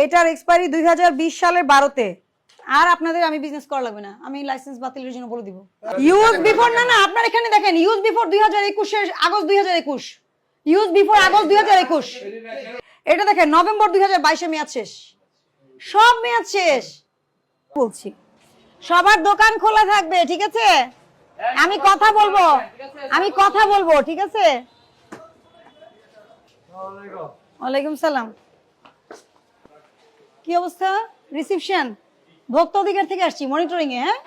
এটার এক্সপায়ারি 2020 সালের 12-তে। আর আপনাদের আমি বিজনেস করা লাগবে না, আমি লাইসেন্স বাতিলের জন্য বলে দিব। ইউজ বিফোর না না, আপনার এখানে দেখেন ইউজ বিফোর 2021 এর আগস্ট 2021, ইউজ বিফোর আগস্ট 2021। এটা দেখেন নভেম্বর 2022 এ মেয়াদ শেষ, সব মেয়াদ শেষ। বলছি সবার দোকান খোলা থাকবে, ঠিক আছে? আমি কথা বলবো, ঠিক আছে? ওয়ালাইকুম সালাম। কি অবস্থা? রিসিপশন ভোক্তা অধিকার থেকে আসছি, মনিটরিং এ। হ্যাঁ,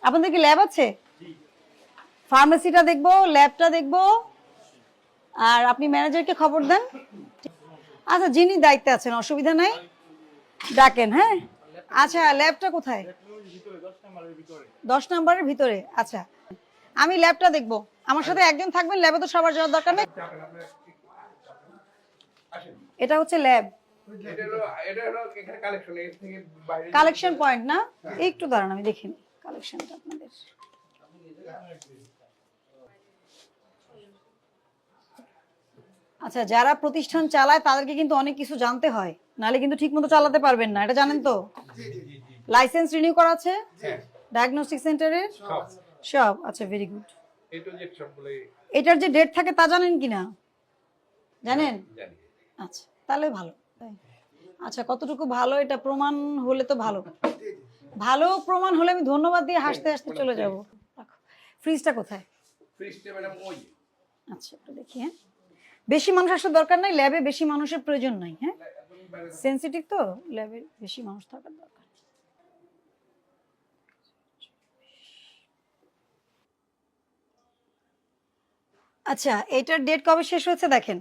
আপনাদের কি ল্যাব আছে? ফার্মেসিটা দেখবো, ল্যাবটা দেখবো, আর আপনি ম্যানেজারকে খবর দেন। আচ্ছা, যিনি দায়িত্বে আছেন অসুবিধা নাই, ডাকেন। হ্যাঁ, আচ্ছা ল্যাবটা কোথায়? 10 নম্বরের ভিতরে। আচ্ছা, আমি ল্যাবটা দেখবো, আমার সাথে একজন থাকবেন, ল্যাবে তো সবার যাওয়ার দরকার নেই। এটা হচ্ছে ল্যাব, কালেকশন পয়েন্ট না? একটু দাঁড়ান, আমি দেখিনি কালেকশনটা আপনাদের। আচ্ছা, যারা প্রতিষ্ঠান চালায় তাদেরকে কিন্তু অনেক কিছু জানতে হয়, নাহলে কিন্তু ঠিক মতো চালাতে পারবেন না, এটা জানেন তো? লাইসেন্স রিনিউ করা আছে ডায়াগনস্টিক সেন্টারের সব? আচ্ছা, ভেরি গুড। এটার যে ডেট থাকে তা জানেন কিনা? জানেন? আচ্ছা, তাহলে ভালো। আচ্ছা, কতটুকু ভালো এটা প্রমাণ হলে তো ভালো। ভালো প্রমাণ হলে আমি ধন্যবাদ দিয়ে হাসতে হাসতে চলে যাব। ফ্রিজটা কোথায়? আচ্ছা, একটু দেখি। হ্যাঁ, বেশি মানুষ আসার দরকার নাই, ল্যাবে বেশি মানুষের প্রয়োজন নাই। হ্যাঁ, সেনসিটিভ তো, ল্যাবে বেশি মানুষ থাকার দরকার। আচ্ছা, এটার ডেট কবে শেষ হয়েছে দেখেন,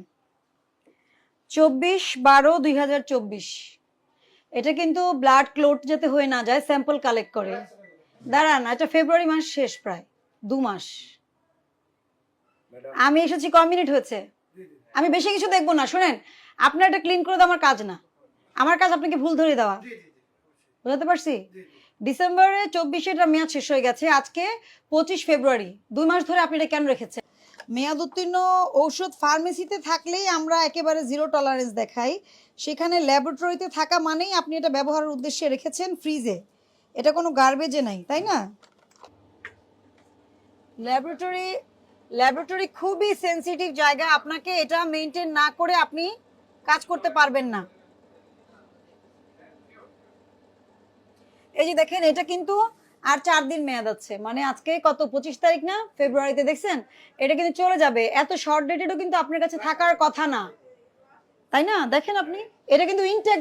24/12/2024। এটা কিন্তু ব্লাড ক্লট যাতে হয়ে না যায়, স্যাম্পল কালেক্ট করে। দাঁড়ান, এটা ফেব্রুয়ারি মাস শেষ, প্রায় 2 মাস। আমি এসেছি কয় মিনিট হয়েছে? আমি বেশি কিছু দেখবো না, শুনেন। আপনার এটা ক্লিন করে দেওয়া আমার কাজ না, আমার কাজ আপনাকে ভুল ধরে দেওয়া। বুঝতে পারছি? ডিসেম্বরে 24 এটা মেয়াদ শেষ হয়ে গেছে, আজকে 25 ফেব্রুয়ারি। 2 মাস ধরে আপনি এটা কেন রেখেছেন? মেয়াদ উত্তীর্ণ ঔষধ ফার্মেসিতে থাকলেই আমরা একেবারে জিরো টলারেন্স দেখাই, সেখানে ল্যাবরেটরিতে থাকা মানেই আপনি এটা ব্যবহারের উদ্দেশ্যে রেখেছেন ফ্রিজে, এটা কোনো গার্বেজে নাই, তাই না? ল্যাবরেটরি খুবই সেনসিটিভ জায়গা, আপনাকে এটা মেনটেন না করে আপনি কাজ করতে পারবেন না। এই যে দেখেন, এটা কিন্তু আর 4 দিন মেয়াদ আছে, মানে আজকে কত 25 তারিখ না, ফেব্রুয়ারিতে দেখছেন, এটা কিন্তু চলে যাবে। এত শর্ট ডেটেডও কিন্তু আপনার কাছে থাকার কথা না, তাই না? দেখেন আপনি, এটা কিন্তু ইনটেক